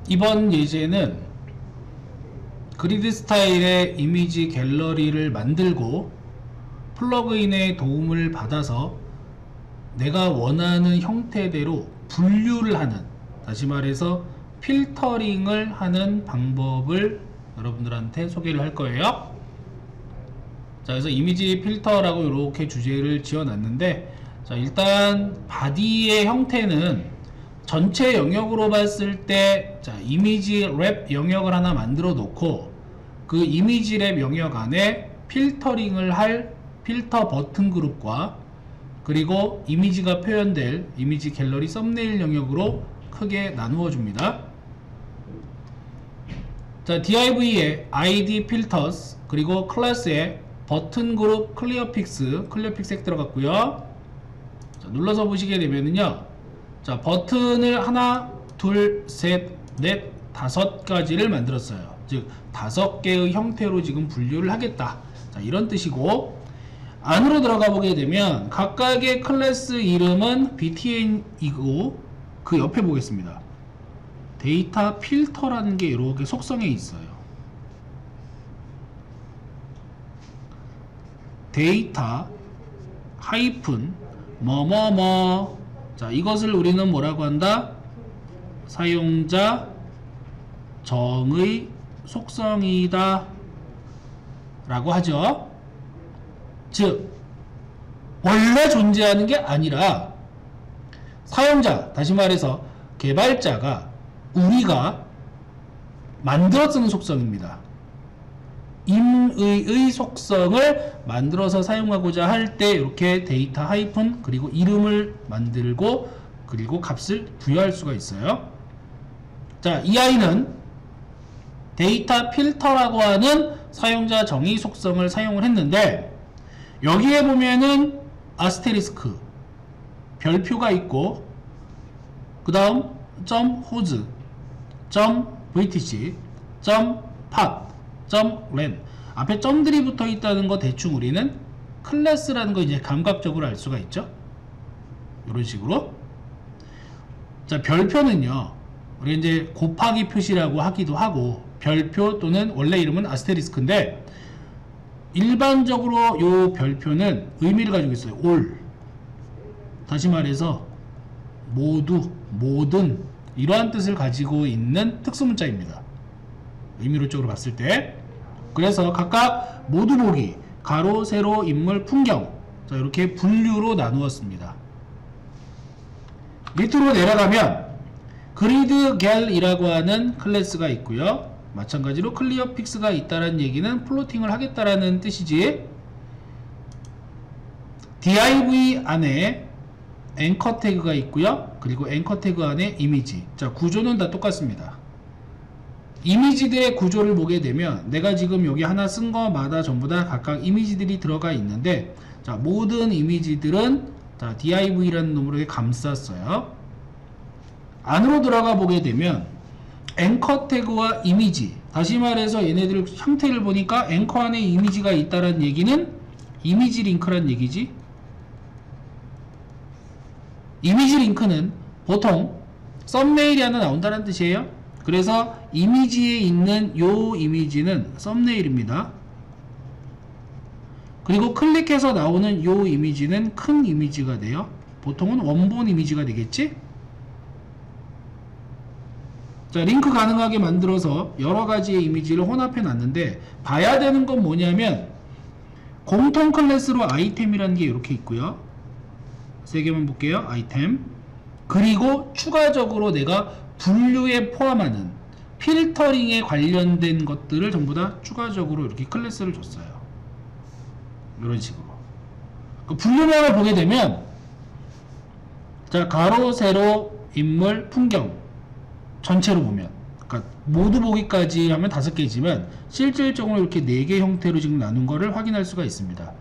이번 예제는 그리드 스타일의 이미지 갤러리를 만들고 플러그인의 도움을 받아서 내가 원하는 형태대로 분류를 하는, 다시 말해서 필터링을 하는 방법을 여러분들한테 소개를 할 거예요. 자, 그래서 이미지 필터라고 이렇게 주제를 지어놨는데, 자, 일단 바디의 형태는 전체 영역으로 봤을 때, 자, 이미지 랩 영역을 하나 만들어 놓고 그 이미지 랩 영역 안에 필터링을 할 필터 버튼 그룹과 그리고 이미지가 표현될 이미지 갤러리 썸네일 영역으로 크게 나누어 줍니다. 자, div의 id 필터스 그리고 클래스에 버튼 그룹 클리어픽스 클리어픽스 들어갔고요. 자, 눌러서 보시게 되면은요, 자, 버튼을 하나, 둘, 셋, 넷, 5가지를 만들었어요. 즉 5개의 형태로 지금 분류를 하겠다. 자, 이런 뜻이고, 안으로 들어가 보게 되면 각각의 클래스 이름은 btn이고 그 옆에 보겠습니다. 데이터 필터라는 게 이렇게 속성에 있어요. 데이터 하이픈 뭐뭐뭐, 자, 이것을 우리는 뭐라고 한다? 사용자 정의 속성이다 라고 하죠. 즉 원래 존재하는 게 아니라 사용자, 다시 말해서 개발자가, 우리가 만들어 쓰는 속성입니다. 임의의 속성을 만들어서 사용하고자 할 때 이렇게 데이터 하이픈 그리고 이름을 만들고 그리고 값을 부여할 수가 있어요. 자, 이 아이는 데이터 필터라고 하는 사용자 정의 속성을 사용을 했는데, 여기에 보면은 아스테리스크 별표가 있고 그 다음 .whose, .british, .path, .len 앞에 점들이 붙어 있다는 거 대충 우리는 클래스라는 거 이제 감각적으로 알 수가 있죠. 이런 식으로. 자, 별표는요, 우리 이제 곱하기 표시라고 하기도 하고, 별표 또는 원래 이름은 아스테리스크인데 일반적으로 요 별표는 의미를 가지고 있어요. all, 다시 말해서 모두, 모든, 이러한 뜻을 가지고 있는 특수문자입니다. 의미로적으로 봤을 때. 그래서 각각 모두 보기, 가로, 세로, 인물, 풍경, 자, 이렇게 분류로 나누었습니다. 밑으로 내려가면 그리드 갤이라고 하는 클래스가 있고요. 마찬가지로 클리어 픽스가 있다는 얘기는 플로팅을 하겠다라는 뜻이지. div 안에 앵커 태그가 있고요. 그리고 앵커 태그 안에 이미지. 자, 구조는 다 똑같습니다. 이미지들의 구조를 보게 되면 내가 지금 여기 하나 쓴 거마다 전부 다 각각 이미지들이 들어가 있는데, 자, 모든 이미지들은 자, div라는 놈으로 감쌌어요. 안으로 들어가 보게 되면 앵커 태그와 이미지, 다시 말해서 얘네들 형태를 보니까 앵커 안에 이미지가 있다는 얘기는 이미지 링크란 얘기지. 이미지 링크는 보통 썸네일이 하나 나온다는 뜻이에요. 그래서 이미지에 있는 요 이미지는 썸네일입니다. 그리고 클릭해서 나오는 요 이미지는 큰 이미지가 돼요. 보통은 원본 이미지가 되겠지? 자, 링크 가능하게 만들어서 여러가지의 이미지를 혼합해 놨는데, 봐야 되는 건 뭐냐면 공통 클래스로 아이템이라는 게 이렇게 있고요. 3개만 볼게요. 아이템. 그리고 추가적으로 내가 분류에 포함하는 필터링에 관련된 것들을 전부 다 추가적으로 이렇게 클래스를 줬어요. 이런 식으로. 그 분류명을 보게 되면, 자, 가로, 세로, 인물, 풍경 전체로 보면, 그러니까 모두 보기까지 하면 5개지만 실질적으로 이렇게 4개 형태로 지금 나눈 거를 확인할 수가 있습니다.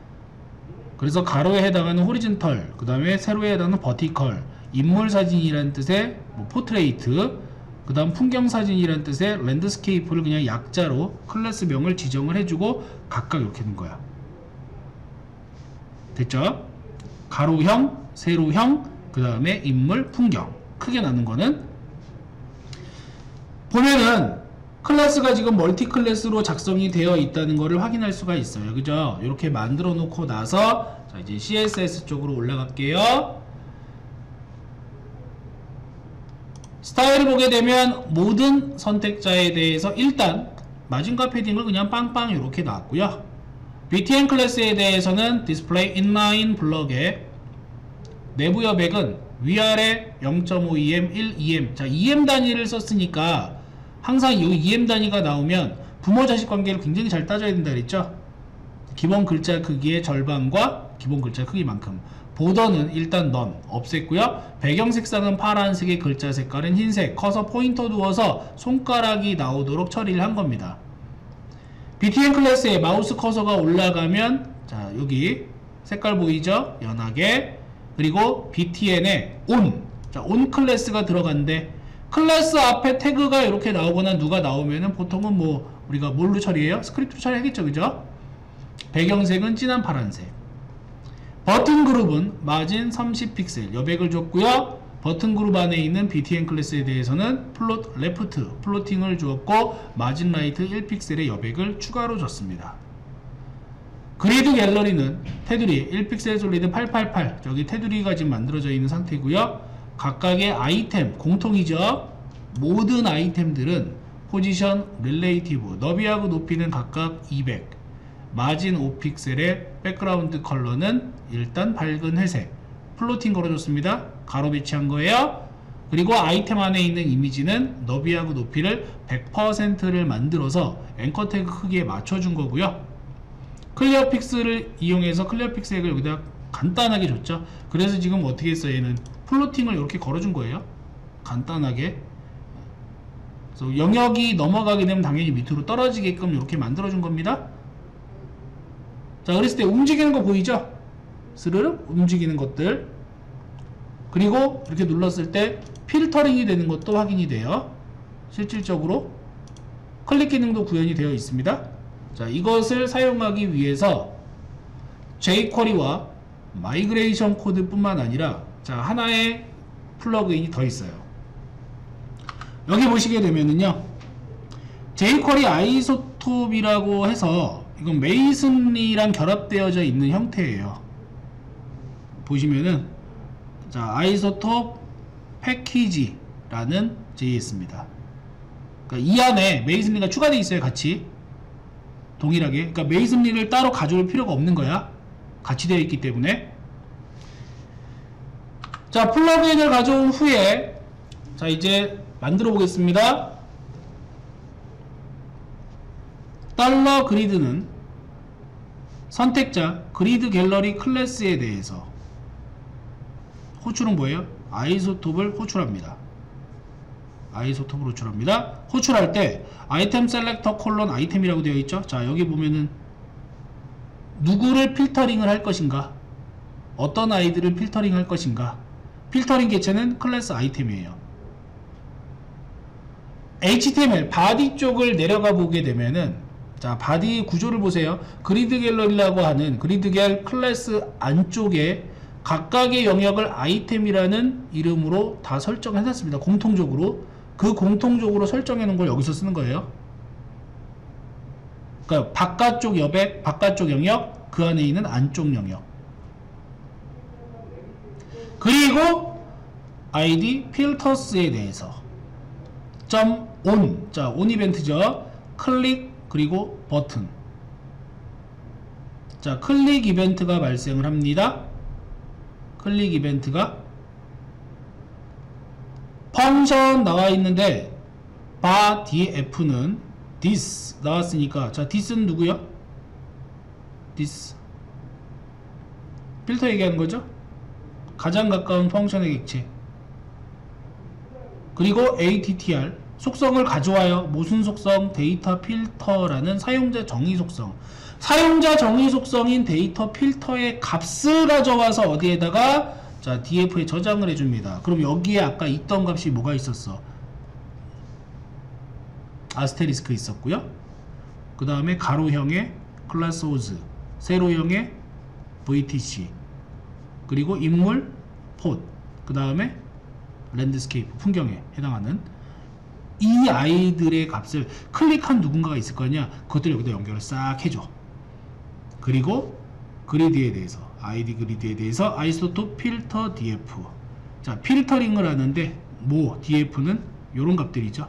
그래서 가로에 해당하는 호리즌털, 그 다음에 세로에 해당하는 버티컬, 인물 사진이라는 뜻의 뭐 포트레이트, 그 다음 풍경 사진이라는 뜻의 랜드스케이프를 그냥 약자로 클래스명을 지정을 해주고 각각 이렇게 하는 거야. 됐죠? 가로형, 세로형, 그 다음에 인물, 풍경. 크게 나눈 거는 보면은 클래스가 지금 멀티 클래스로 작성이 되어 있다는 것을 확인할 수가 있어요. 그죠? 이렇게 만들어 놓고 나서 자, 이제 CSS 쪽으로 올라갈게요. 스타일을 보게 되면 모든 선택자에 대해서 일단 마진과 패딩을 그냥 빵빵 이렇게 놨고요. btn 클래스에 대해서는 디스플레이 인라인 블럭에 내부 여백은 위아래 0.5em, 1em. 자, em 단위를 썼으니까 항상 이 em 단위가 나오면 부모 자식 관계를 굉장히 잘 따져야 된다 그랬죠. 기본 글자 크기의 절반과 기본 글자 크기만큼. 보더는 일단 넌 없앴고요. 배경 색상은 파란색의 글자 색깔은 흰색. 커서 포인터 두어서 손가락이 나오도록 처리를 한 겁니다. btn 클래스에 마우스 커서가 올라가면 자, 여기 색깔 보이죠? 연하게. 그리고 btn에 on. 자, on 클래스가 들어간대. 클래스 앞에 태그가 이렇게 나오거나 누가 나오면은 보통은 뭐 우리가 뭘로 처리해요? 스크립트로 처리하겠죠, 그죠? 배경색은 진한 파란색. 버튼 그룹은 마진 30픽셀 여백을 줬고요. 버튼 그룹 안에 있는 btn 클래스에 대해서는 플롯 레프트 플로팅을 주었고 마진 라이트 1픽셀의 여백을 추가로 줬습니다. 그리드 갤러리는 테두리 1픽셀 솔리드 888 저기 테두리가 지금 만들어져 있는 상태고요. 각각의 아이템 공통이죠. 모든 아이템들은 포지션 릴레이티브 너비하고 높이는 각각 200 마진 5픽셀의 백그라운드 컬러는 일단 밝은 회색 플로팅 걸어줬습니다. 가로 배치한 거예요. 그리고 아이템 안에 있는 이미지는 너비하고 높이를 100%를 만들어서 앵커 태그 크기에 맞춰준 거고요. 클리어 픽스를 이용해서 클리어 픽스액을 여기다 간단하게 줬죠. 그래서 지금 어떻게 했어요? 얘는 플로팅을 이렇게 걸어준 거예요. 간단하게. 그래서 영역이 넘어가게 되면 당연히 밑으로 떨어지게끔 이렇게 만들어준 겁니다. 자, 그랬을 때 움직이는 거 보이죠? 스르륵 움직이는 것들. 그리고 이렇게 눌렀을 때 필터링이 되는 것도 확인이 돼요. 실질적으로 클릭 기능도 구현이 되어 있습니다. 자, 이것을 사용하기 위해서 jQuery와 마이그레이션 코드 뿐만 아니라 자, 하나의 플러그인이 더 있어요. 여기 보시게 되면은요, jQuery 아이소톱이라고 해서 이건 메이슨리랑 결합되어져 있는 형태예요. 보시면은 자, 아이소톱 패키지라는 JS입니다. 그러니까 이 안에 메이슨리가 추가되어 있어요. 같이 동일하게. 그러니까 메이슨리를 따로 가져올 필요가 없는 거야. 같이 되어 있기 때문에. 자, 플러그인을 가져온 후에 자, 이제 만들어 보겠습니다. 달러 그리드는 선택자 그리드 갤러리 클래스에 대해서 호출은 뭐예요? 아이소톱을 호출합니다. 아이소톱을 호출합니다. 호출할 때 아이템 셀렉터 콜론 아이템이라고 되어 있죠. 자, 여기 보면은 누구를 필터링을 할 것인가, 어떤 아이들을 필터링 할 것인가. 필터링 개체는 클래스 아이템이에요. HTML 바디 쪽을 내려가 보게 되면은 자, 바디 구조를 보세요. 그리드 갤러리라고 하는 그리드 갤 클래스 안쪽에 각각의 영역을 아이템이라는 이름으로 다 설정해 놨습니다. 공통적으로. 그 공통적으로 설정해 놓은 걸 여기서 쓰는 거예요. 그러니까 바깥쪽 여백, 바깥쪽 영역, 그 안에 있는 안쪽 영역. 그리고 id 필터스에 대해서 .on. 자, on 이벤트죠. 클릭 그리고 버튼. 자, 클릭 이벤트가 발생을 합니다. 클릭 이벤트가 펑션 나와 있는데 바 뒤에 f는 this 나왔으니까 자, this는 누구요? this 필터 얘기하는 거죠. 가장 가까운 펑션의 객체. 그리고 attr 속성을 가져와요. 무슨 속성? 데이터 필터라는 사용자 정의 속성. 사용자 정의 속성인 데이터 필터의 값을 가져와서 어디에다가 자, df에 저장을 해줍니다. 그럼 여기에 아까 있던 값이 뭐가 있었어? 아스테리스크 있었고요. 그 다음에 가로형의 클래스 오즈, 세로형의 VTC, 그리고 인물, 폿, 그 다음에 랜드스케이프, 풍경에 해당하는 이 아이들의 값을 클릭한 누군가가 있을 거 아니야. 그것들 여기다 연결을 싹 해줘. 그리고 그리드에 대해서 아이디 그리드에 대해서 아이소톱 필터 df. 자, 필터링을 하는데 뭐 df는 요런 값들이죠.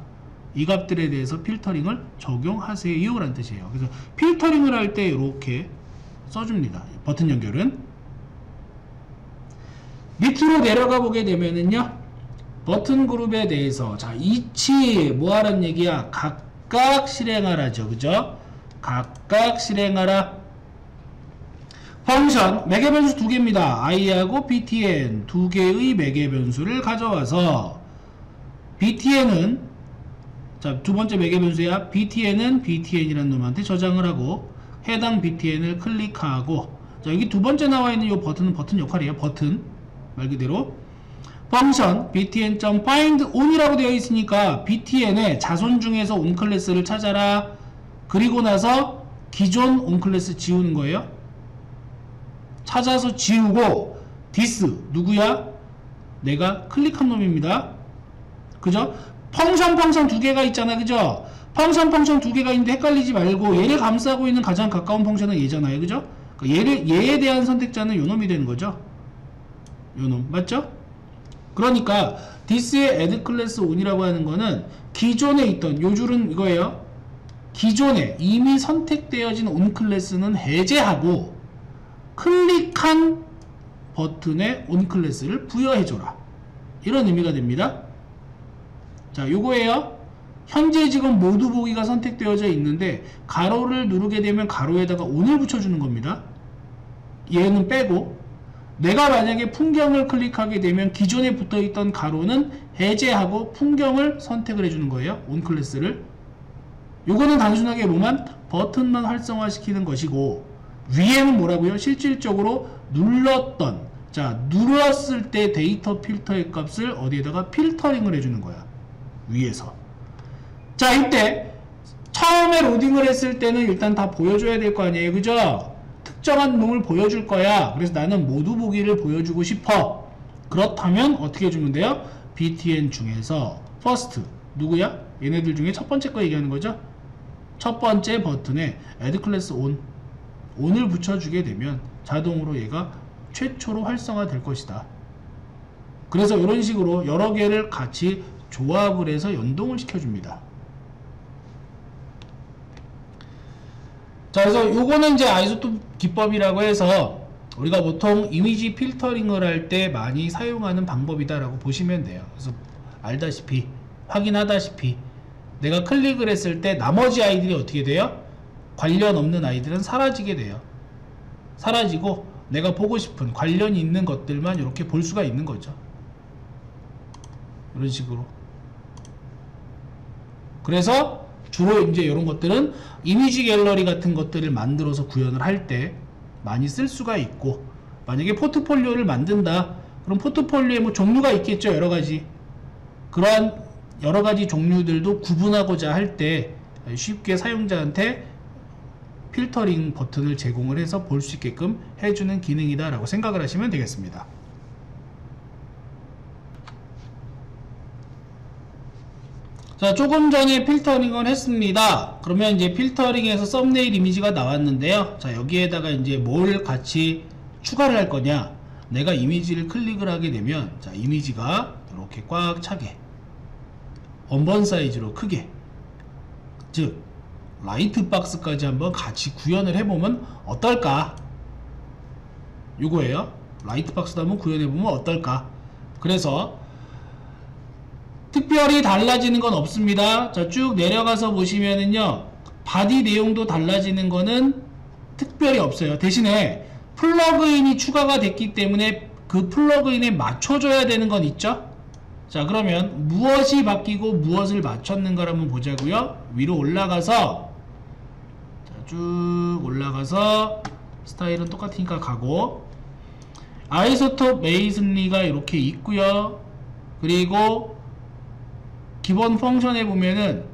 이 값들에 대해서 필터링을 적용하세요 라는 뜻이에요. 그래서 필터링을 할 때 이렇게 써줍니다. 버튼 연결은. 밑으로 내려가 보게 되면은요, 버튼 그룹에 대해서, 자, 이치 뭐 하란 얘기야? 각각 실행하라죠. 그죠? 각각 실행하라. 펑션 매개 변수 두 개입니다. i하고 btn 두 개의 매개 변수를 가져와서 btn은, 자, 두 번째 매개 변수야. btn은 btn이라는 놈한테 저장을 하고 해당 btn을 클릭하고, 자, 여기 두 번째 나와 있는 이 버튼은 버튼 역할이에요. 버튼 말 그대로 펑션 btn.findOn이라고 되어 있으니까 btn의 자손 중에서 on 클래스를 찾아라. 그리고 나서 기존 on 클래스 지우는 거예요. 찾아서 지우고 this 누구야? 내가 클릭한 놈입니다. 그죠? 펑션 두 개가 있잖아. 그죠? 펑션 두 개가 있는데 헷갈리지 말고 얘를 감싸고 있는 가장 가까운 펑션은 얘잖아요. 그죠? 얘에 대한 선택자는 요 놈이 되는 거죠. 요 놈 맞죠? 그러니까 this의 add class on이라고 하는 거는 기존에 있던 요 줄은 이거예요. 기존에 이미 선택되어진 on 클래스는 해제하고 클릭한 버튼에 on 클래스를 부여해줘라. 이런 의미가 됩니다. 자, 요거예요. 현재 지금 모두 보기가 선택되어져 있는데 가로를 누르게 되면 가로에다가 on을 붙여주는 겁니다. 얘는 빼고, 내가 만약에 풍경을 클릭하게 되면 기존에 붙어있던 가로는 해제하고 풍경을 선택을 해주는 거예요. on 클래스를. 요거는 단순하게 뭐만 버튼만 활성화시키는 것이고, 위에는 뭐라고요? 실질적으로 눌렀던, 자, 눌렀을 때 데이터 필터의 값을 어디에다가 필터링을 해주는 거야. 위에서. 자, 이때 처음에 로딩을 했을 때는 일단 다 보여줘야 될 거 아니에요. 그죠? 특정한 놈을 보여줄 거야. 그래서 나는 모두 보기를 보여주고 싶어. 그렇다면 어떻게 해주면 돼요? btn 중에서 first 누구야? 얘네들 중에 첫 번째 거 얘기하는 거죠. 첫 번째 버튼에 add class on을 붙여주게 되면 자동으로 얘가 최초로 활성화 될 것이다. 그래서 이런 식으로 여러 개를 같이 조합을 해서 연동을 시켜줍니다. 자, 그래서 요거는 이제 아이소톱 기법이라고 해서 우리가 보통 이미지 필터링을 할 때 많이 사용하는 방법이다라고 보시면 돼요. 그래서 알다시피, 확인하다시피 내가 클릭을 했을 때 나머지 아이들이 어떻게 돼요? 관련 없는 아이들은 사라지게 돼요. 사라지고 내가 보고 싶은 관련이 있는 것들만 이렇게 볼 수가 있는 거죠. 이런 식으로. 그래서 주로 이제 이런 것들은 이미지 갤러리 같은 것들을 만들어서 구현을 할 때 많이 쓸 수가 있고, 만약에 포트폴리오를 만든다. 그럼 포트폴리오에 뭐 종류가 있겠죠. 여러 가지. 그러한 여러 가지 종류들도 구분하고자 할 때 쉽게 사용자한테 필터링 버튼을 제공을 해서 볼 수 있게끔 해주는 기능이다 라고 생각을 하시면 되겠습니다. 자, 조금 전에 필터링을 했습니다. 그러면 이제 필터링에서 썸네일 이미지가 나왔는데요. 자, 여기에다가 이제 뭘 같이 추가를 할 거냐. 내가 이미지를 클릭을 하게 되면, 자, 이미지가 이렇게 꽉 차게, 원본 사이즈로 크게, 즉 라이트 박스까지 한번 같이 구현을 해보면 어떨까? 요거예요. 라이트 박스도 한번 구현해보면 어떨까? 그래서 특별히 달라지는 건 없습니다. 자, 쭉 내려가서 보시면은요, 바디 내용도 달라지는 거는 특별히 없어요. 대신에 플러그인이 추가가 됐기 때문에 그 플러그인에 맞춰줘야 되는 건 있죠. 자, 그러면 무엇이 바뀌고 무엇을 맞췄는가 한번 보자고요. 위로 올라가서, 자, 쭉 올라가서 스타일은 똑같으니까 가고, 아이소톱 메이슨리가 이렇게 있고요. 그리고 기본 펑션에 보면은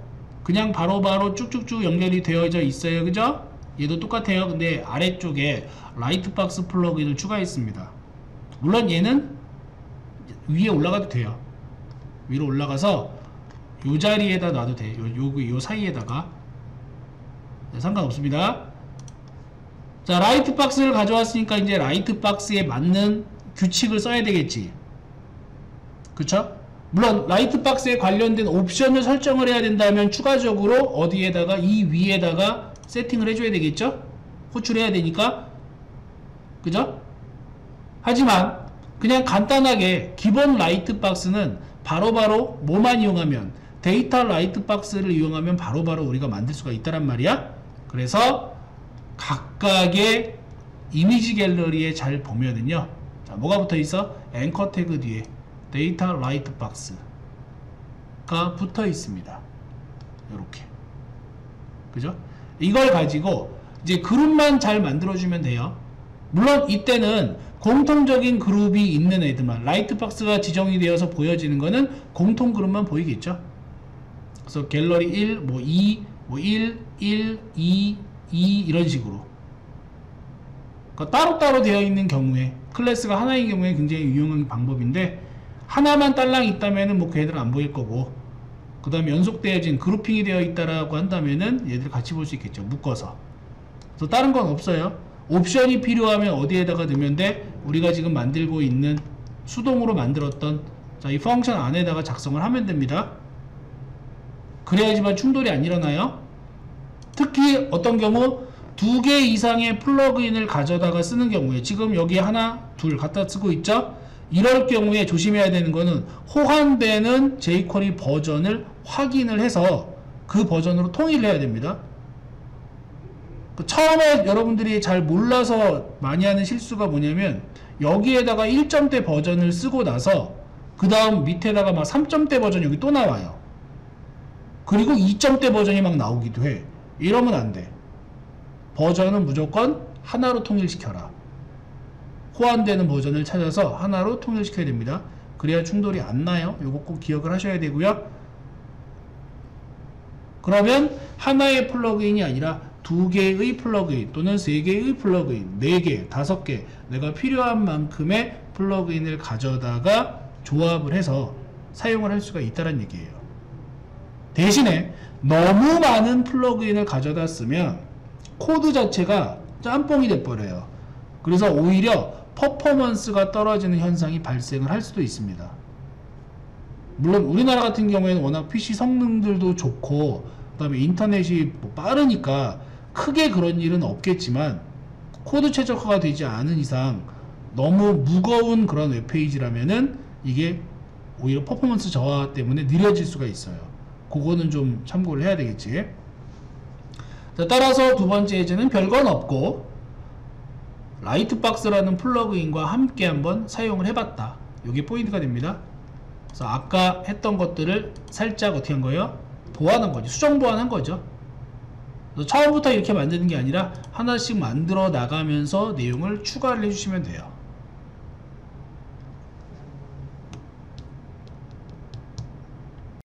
그냥 바로바로 쭉쭉쭉 연결이 되어져 있어요. 그죠? 얘도 똑같아요. 근데 아래쪽에 라이트박스 플러그인을 추가했습니다. 물론 얘는 위에 올라가도 돼요. 위로 올라가서 요 자리에다 놔도 돼. 요 사이에다가. 네, 상관없습니다. 자, 라이트 박스를 가져왔으니까 이제 라이트 박스에 맞는 규칙을 써야 되겠지. 그쵸? 물론 라이트 박스에 관련된 옵션을 설정을 해야 된다면 추가적으로 어디에다가 이 위에다가 세팅을 해줘야 되겠죠? 호출해야 되니까. 그죠? 하지만 그냥 간단하게 기본 라이트 박스는 바로바로 뭐만 이용하면 데이터 라이트 박스를 이용하면 바로바로 우리가 만들 수가 있다란 말이야. 그래서 각각의 이미지 갤러리에 잘 보면은요, 자, 뭐가 붙어 있어? 앵커 태그 뒤에 데이터 라이트 박스가 붙어 있습니다. 요렇게. 그죠? 이걸 가지고 이제 그룹만 잘 만들어주면 돼요. 물론 이때는 공통적인 그룹이 있는 애들만, 라이트 박스가 지정이 되어서 보여지는 거는 공통 그룹만 보이겠죠. 그래서 갤러리 1, 뭐 2, 뭐 1, 1, 2, 2 이런 식으로. 그러니까 따로따로 되어 있는 경우에, 클래스가 하나인 경우에 굉장히 유용한 방법인데, 하나만 딸랑 있다면은 뭐 그 애들은 안 보일 거고, 그 다음에 연속되어진 그룹핑이 되어 있다라고 한다면은 얘들 같이 볼 수 있겠죠. 묶어서. 그래서 다른 건 없어요. 옵션이 필요하면 어디에다가 넣으면 돼? 우리가 지금 만들고 있는 수동으로 만들었던, 자, 이 펑션 안에다가 작성을 하면 됩니다. 그래야지만 충돌이 안 일어나요. 특히 어떤 경우 2개 이상의 플러그인을 가져다가 쓰는 경우에, 지금 여기 하나, 둘 갖다 쓰고 있죠? 이럴 경우에 조심해야 되는 거는 호환되는 jQuery 버전을 확인을 해서 그 버전으로 통일을 해야 됩니다. 처음에 여러분들이 잘 몰라서 많이 하는 실수가 뭐냐면, 여기에다가 1점대 버전을 쓰고 나서 그 다음 밑에다가 막 3점대 버전이 여기 또 나와요. 그리고 2점대 버전이 막 나오기도 해. 이러면 안 돼. 버전은 무조건 하나로 통일시켜라. 호환되는 버전을 찾아서 하나로 통일시켜야 됩니다. 그래야 충돌이 안 나요. 요거 꼭 기억을 하셔야 되고요. 그러면 하나의 플러그인이 아니라 2개의 플러그인 또는 3개의 플러그인, 4개, 5개, 내가 필요한 만큼의 플러그인을 가져다가 조합을 해서 사용을 할 수가 있다는 얘기예요. 대신에 너무 많은 플러그인을 가져다 쓰면 코드 자체가 짬뽕이 돼버려요. 그래서 오히려 퍼포먼스가 떨어지는 현상이 발생을 할 수도 있습니다. 물론 우리나라 같은 경우에는 워낙 PC 성능들도 좋고 그 다음에 인터넷이 뭐 빠르니까 크게 그런 일은 없겠지만, 코드 최적화가 되지 않은 이상 너무 무거운 그런 웹페이지라면은 이게 오히려 퍼포먼스 저하 때문에 느려질 수가 있어요. 그거는 좀 참고를 해야 되겠지. 자, 따라서 두 번째 예제는 별건 없고 라이트박스라는 플러그인과 함께 한번 사용을 해봤다. 이게 포인트가 됩니다. 그래서 아까 했던 것들을 살짝 어떻게 한 거예요? 보완한 거죠. 수정 보완한 거죠. 처음부터 이렇게 만드는 게 아니라 하나씩 만들어 나가면서 내용을 추가를 해주시면 돼요.